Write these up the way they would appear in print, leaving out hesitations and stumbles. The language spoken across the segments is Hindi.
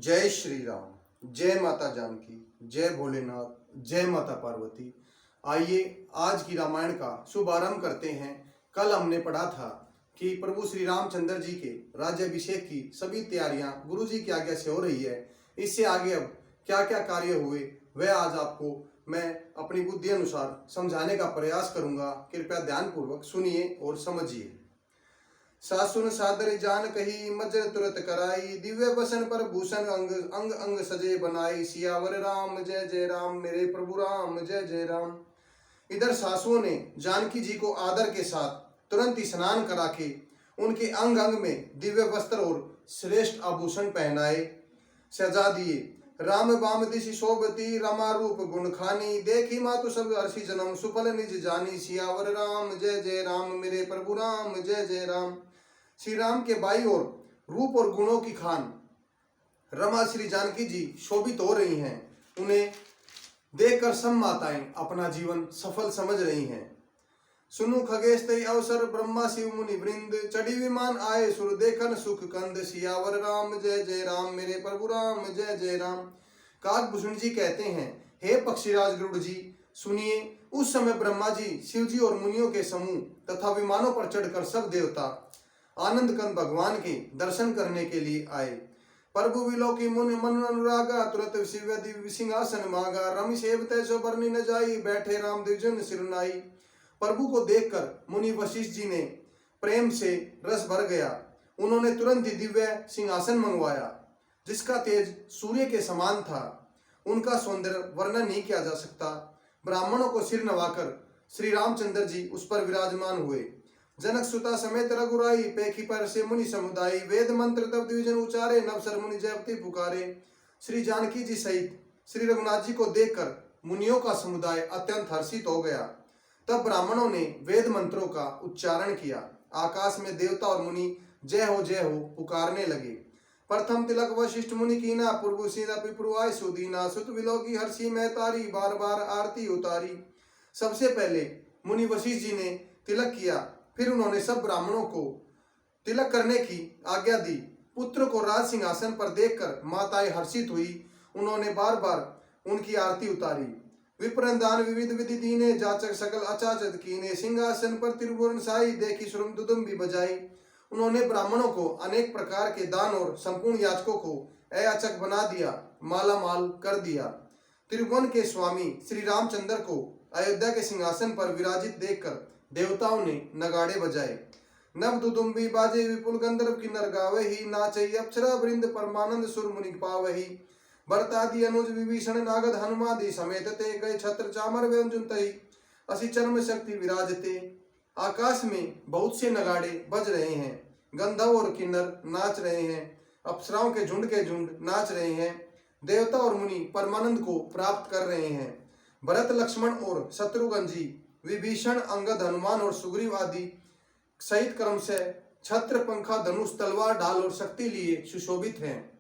जय श्री राम। जय माता जानकी। जय भोलेनाथ। जय माता पार्वती। आइए आज की रामायण का शुभारंभ करते हैं। कल हमने पढ़ा था कि प्रभु श्री रामचंद्र जी के राज्याभिषेक की सभी तैयारियां गुरु जी की आज्ञा से हो रही है। इससे आगे अब क्या क्या कार्य हुए वह आज आपको मैं अपनी बुद्धि अनुसार समझाने का प्रयास करूंगा। कृपया ध्यानपूर्वक सुनिए और समझिए। सासुन सादर जान कही मजर तुरत कराई, दिव्य बसन पर भूषण अंग अंग अंग सजे बनाई। सियावर राम जय जय राम, मेरे प्रभु राम जय जय राम। इधर सासुओं ने जानकी जी को आदर के साथ तुरंत ही स्नान करा के उनके अंग अंग में दिव्य वस्त्र और श्रेष्ठ आभूषण पहनाए, सजा दिए। राम बाम दिशि शोभती, रमा रूप गुण खानी। देखी मातु सब हर्षि जन्म, सुफल निज जानी। सियावर राम जय जय राम, मेरे प्रभु राम जय जय राम। श्री राम के बाई ओर रूप और गुणों की खान रमा श्री जानकी जी शोभित हो रही हैं। उन्हें देखकर सब माताएं अपना जीवन सफल समझ रही हैं। सुनु खगेश तई अवसर, ब्रह्मा शिव मुनि वृंद। चढ़ी विमान आए सुर, देखन सुख कंद। सियावर राम जय जय राम, मेरे प्रभु राम जय जय राम। काकभूषण जी कहते हैं, हे पक्षीराज गरुड़ जी सुनिए। उस समय ब्रह्मा जी, शिव जी और मुनियों के समूह तथा विमानों पर चढ़कर सब देवता आनंद कंद भगवान के दर्शन करने के लिए आए। प्रभु विलोकी मुनि मन अनुरागा, तुरंत शिव दिव्य सिंहासन मागा। रमि सेव तैसो बरनी न जाई, बैठे राम द्विजन सिरनाई। प्रभु को देखकर मुनि वशिष्ठ जी ने प्रेम से रस भर गया। उन्होंने तुरंत ही दिव्य सिंहासन मंगवाया, जिसका तेज सूर्य के समान था। उनका सौंदर्य वर्णन नहीं किया जा सकता। ब्राह्मणों को सिर नवाकर श्री रामचंद्र जी उस पर विराजमान हुए। जनक सुता समेत रघुराई, पेखी पर से मुनि समुदाय। वेद मंत्र तब द्विजन उचारे, नवसर मुनि जयपति पुकारे। श्री जानकी जी सहित श्री रघुनाथ जी को देखकर मुनियों का समुदाय अत्यंत हर्षित हो गया। तब ब्राह्मणों ने वेद मंत्रों का उच्चारण किया। आकाश में देवता और मुनि जय हो पुकारने लगे। प्रथम तिलक वशिष्ठ मुनि कीना, पूर्व सीधा पिपुरुआय सुदीना। सुत विलोकी हर्षि में तारी, बार बार आरती उतारी। सबसे पहले मुनि वशिष्ठ जी ने तिलक किया, फिर उन्होंने सब ब्राह्मणों को तिलक करने की आज्ञा दी। पुत्र को राज सिंहासन पर देखकर माताएं हर्षित हुई। उन्होंने बार बार उनकी आरती उतारी। विप्रदान विविध विधि दीने, जाचक सकल अचाचक कीने। सिंहासन पर त्रिभुवन साई, देखी सुरम दुदुम्बी बजाई। उन्होंने ब्राह्मणों को अनेक प्रकार के दान और संपूर्ण याचकों को अयाचक बना दिया, माला माल कर दिया। त्रिभुवन के स्वामी श्री रामचंद्र को अयोध्या के सिंहासन पर विराजित देखकर देवताओं ने नगाड़े बजाए। नव दुदुम्बी बाजे, विपुल गंधर्व किन्नर गावही। नाचई अप्सरा वृंद, परमानंद सुर मुनि पावही। भरतादि अनुज विभीषण, नागद हनुमादि समेत ते। गए छत्र चामर व्यंजुन तही, असि चर्म शक्ति विराजते। आकाश में बहुत से नगाड़े बज रहे हैं, गंधर्व और किन्नर नाच रहे हैं, अप्सराओं के झुंड नाच रहे हैं। देवता और मुनि परमानंद को प्राप्त कर रहे हैं। भरत लक्ष्मण और शत्रुघ्न जी, विभीषण, अंगद, हनुमान और सुग्रीव आदि सहित क्रम से छत्र, पंखा, धनुष, तलवार, ढाल और शक्ति लिए सुशोभित हैं।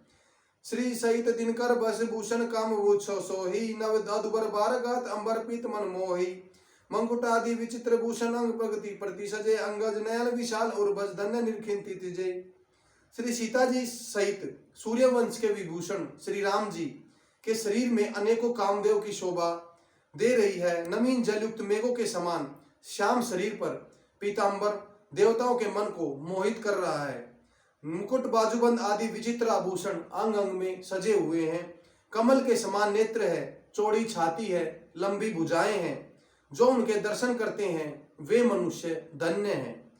श्री सहित दिनकर बस भूषण, काम वोत्सव सोही। नव अदुबर बारगात, अंबर पीत मन मोही। मंकुट आदि विचित्र भूषण, अंग प्रगति प्रति सजे। अंगज नयन विशाल और बज, धन्य निरखिंति तिजे। श्री सीता जी सहित सूर्यवंश के विभूषण श्री राम जी के शरीर में अनेकों कामदेव की शोभा दे रही है। नवीन जलयुक्त मेघों के समान श्याम शरीर पर पीतांबर देवताओं के मन को मोहित कर रहा है। मुकुट, बाजूबंद आदि विचित्र आभूषण अंग अंग में सजे हुए हैं। कमल के समान नेत्र है, चौड़ी छाती है, लंबी भुजाएं हैं। जो उनके दर्शन करते हैं वे मनुष्य धन्य हैं।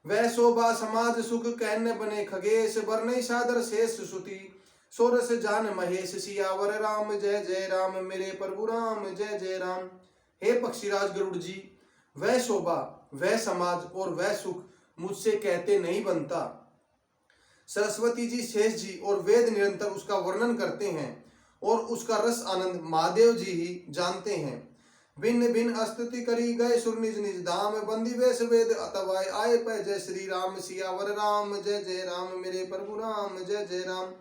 वह शोभा समाज सुख, कहने बने खगेश। बरनई सादर शेष सुति, सोरस जान महेश। सियावर राम जय जय राम, मेरे प्रभु राम जय जय राम। हे पक्षीराज गरुड़ जी, वह शोभा, वह समाज और वह सुख मुझसे कहते नहीं बनता। सरस्वती जी, शेष जी और वेद निरंतर उसका वर्णन करते हैं और उसका रस आनंद महादेव जी ही जानते हैं। भिन्न भिन्न स्तुति करी, गए सुर निज निज धाम। बंदी वेश वेद अतवाय, आए पै जय श्री राम। सियावर राम जय जय राम, मेरे प्रभु राम जय जय राम।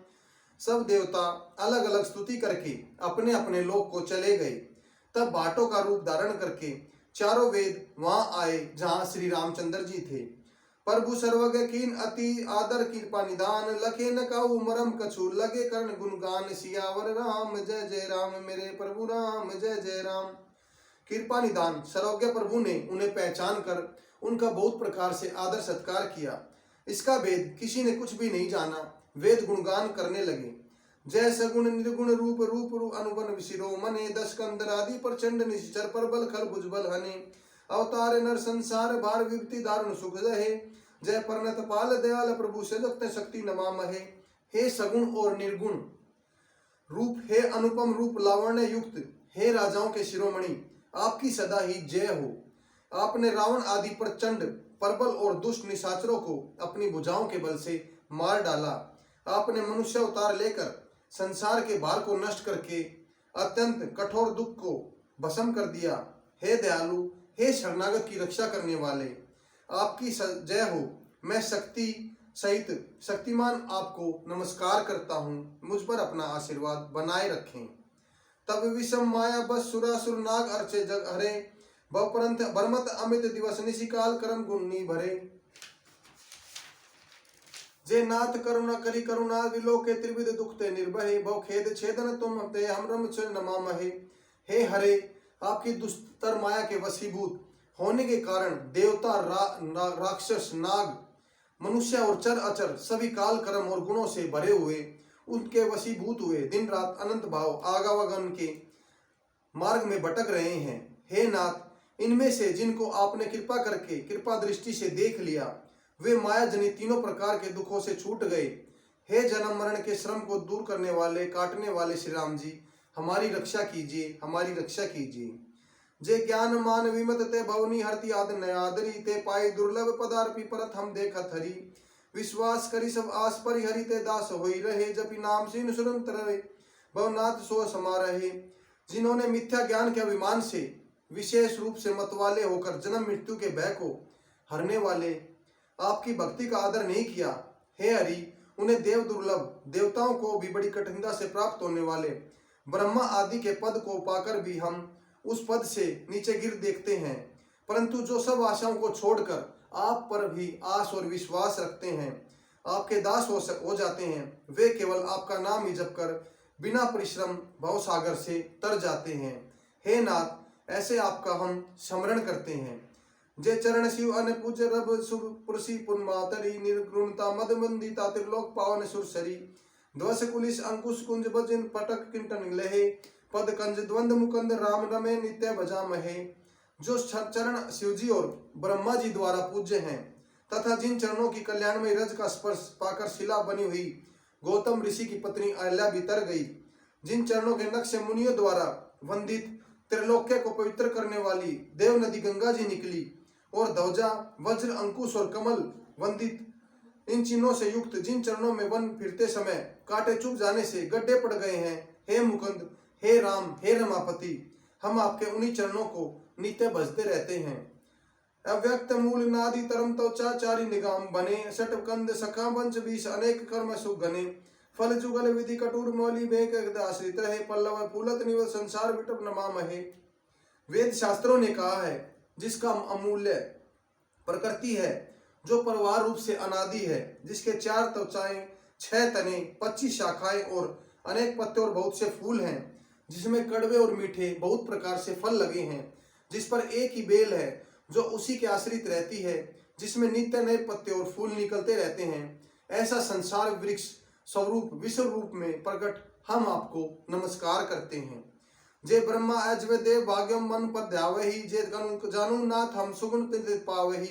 सब देवता अलग अलग स्तुति करके अपने अपने लोक को चले गए। तब बाटों का रूप धारण करके चारों वेद वहां आए जहां श्री रामचंद्र जी थे। प्रभु सर्वज्ञ कीन अति आदर कृपा निदान, लखे न काऊ मरम कछु लगे कर्ण गुणगान, सियावर राम जय जय राम, मेरे प्रभु राम जय जय राम। कृपा निदान सर्वज्ञ प्रभु ने उन्हें पहचान कर उनका बहुत प्रकार से आदर सत्कार किया। इसका भेद किसी ने कुछ भी नहीं जाना। वेद गुणगान करने लगे। जय सगुण निर्गुण रूप रूप अनुबन विशिरो मने, दस कंदर आदि प्रचंड निश्चर प्रबल खल भुजबल हने, अवतार नर संसार भार विपत्ति दारुण सुख रहे, जय परनत पाल दयाल प्रभु सजगत शक्ति नमामहे। हे सगुण और निर्गुण रूप, हे अनुपम रूप लावण्य युक्त, हे राजाओं के शिरोमणि, आपकी सदा ही जय हो। आपने रावण आदि प्रचंड प्रबल और दुष्ट निशाचरों को अपनी भुजाओं के बल से मार डाला। आपने मनुष्य अवतार लेकर संसार के भार को नष्ट करके अत्यंत कठोर दुख को भस्म कर दिया। हे दयालु, हे शरणागत की रक्षा करने वाले, आपकी जय हो। मैं शक्ति सहित शक्तिमान आपको नमस्कार करता हूँ, मुझ पर अपना आशीर्वाद बनाए रखें। तब विषम माया बस सुरासुर नाग अर्चे जग हरे, बपरंत बरमत अमित दिवस निशिकाल करम गुन्नी भरे, जे नाथ करुणा करी करुणा विलोके त्रिविध दुखते निर्भय, भव खेद छेदन तुम ते हम रम नमामहे। हे हरे, आपकी दुस्तर माया के वशीभूत होने के कारण देवता राक्षस नाग मनुष्य और चर अचर सभी काल कर्म और गुणों से भरे हुए उनके वशीभूत हुए दिन रात अनंत भाव आगावागन के मार्ग में भटक रहे हैं। हे नाथ, इनमें से जिनको आपने कृपा करके कृपा दृष्टि से देख लिया वे माया जनित तीनों प्रकार के दुखों से छूट गए। हे जन्म मरण के श्रम को दूर करने वाले काटने वाले श्री राम जी, हमारी रक्षा कीजिए, हमारी रक्षा कीजिए। जे ज्ञान मान विमत ते भवनी हरति आद नयादरी, ते पाई दुर्लभ पदार्पी परत हम देखत हरि, विश्वास करी सब आस परिहरि, ते दास होई रहे जपि नाम सिन सुरंत रहे, भवनाथ सो समा रहे। जिन्होंने मिथ्या ज्ञान के अभिमान से विशेष रूप से मतवाले होकर जन्म मृत्यु के भय को हरने वाले आपकी भक्ति का आदर नहीं किया, हे हरि, उन्हें देव दुर्लभ देवताओं को भी बड़ी कठिनता से प्राप्त होने वाले ब्रह्मा आदि के पद को पाकर भी हम उस पद से नीचे गिर देखते हैं। परंतु जो सब आशाओं को छोड़कर आप पर भी आस और विश्वास रखते हैं, आपके दास हो जाते हैं, वे केवल आपका नाम ही जप कर बिना परिश्रम भव सागर से तर जाते हैं। हे नाथ, ऐसे आपका हम स्मरण करते हैं। जे चरण शिव अन पूज्य रब सुर पुरसी पुन्मातरी, निर्गुणता मद मंदिता त्रिलोक पावन सुरसरी, ध्वस कुलिस अंकुश कुंज भजन पटक किंटन लहे, पद कंज द्वंद मुकंद राम रमे नित्य भजा महे। जो चरण शिवजी और ब्रह्मा जी द्वारा पूज्य हैं तथा जिन चरणों की कल्याणमय रज का स्पर्श पाकर शिला बनी हुई गौतम ऋषि की पत्नी अहल्या भी तर गई, जिन चरणों के नक्श मुनियों द्वारा वंदित त्रिलोक्य को पवित्र करने वाली देव नदी गंगा जी निकली, और ध्वजा वज्र अंकुश और कमल वंदित इन चिन्हों से युक्त जिन चरणों में वन फिरते समय कांटे चुभ जाने से गड्ढे पड़ गए हैं, हे मुकुंद, हे राम, हे रमापति, हम आपके उन्हीं चरणों को नित्य भजते रहते हैं। अव्यक्त मूल नादि तरम तवचाचारी निगाम बने, सट कंद सखा वंश बीस अनेक कर्म सुगने, फल जुगल विधि कटूर मौली बेक आश्रित रहे, पल्लव फूलत निवल संसार विटप नमामहे। वेद शास्त्रों ने कहा है, जिसका अमूल्य प्रकृति है, जो परवार रूप से अनादि है, जिसके 4 त्वचाएं 6 तने 25 शाखाएं और अनेक पत्ते और बहुत से फूल हैं, जिसमें कड़वे और मीठे बहुत प्रकार से फल लगे हैं, जिस पर एक ही बेल है जो उसी के आश्रित रहती है, जिसमें नित्य नए पत्ते और फूल निकलते रहते हैं, ऐसा संसार वृक्ष स्वरूप विश्व रूप में प्रकट हम आपको नमस्कार करते हैं। जे ब्रह्मा अजय देव भाग्यम मन पर ध्यावहि, जे जानू नाथ हम सुगुण पावहि,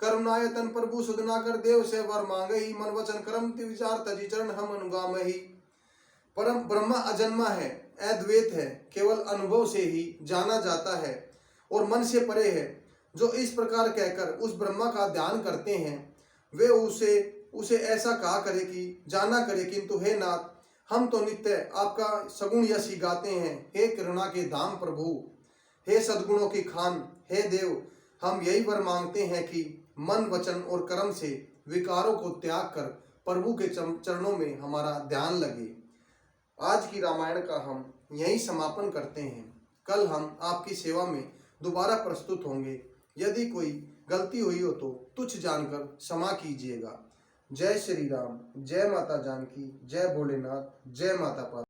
करुणायतन प्रभु सुधना कर देव से वर मांगहि, मन वचन कर्म विचार तजी चरण हम अनुगामहि। परम ब्रह्मा अजन्मा है, अद्वैत है, केवल अनुभव से ही जाना जाता है और मन से परे है। जो इस प्रकार कहकर उस ब्रह्मा का ध्यान करते हैं, वे उसे ऐसा कहा करे कि जाना करे, किंतु हे नाथ, हम तो नित्य आपका सगुण यश ही गाते हैं। हे करुणा के धाम प्रभु, हे सद्गुणों की खान, हे देव, हम यही वर मांगते हैं कि मन वचन और कर्म से विकारों को त्याग कर प्रभु के चरणों में हमारा ध्यान लगे। आज की रामायण का हम यही समापन करते हैं। कल हम आपकी सेवा में दोबारा प्रस्तुत होंगे। यदि कोई गलती हुई हो तो तुच्छ जानकर क्षमा कीजिएगा। जय श्री राम, जय माता जानकी, जय भोलेनाथ, जय माता पार्वती।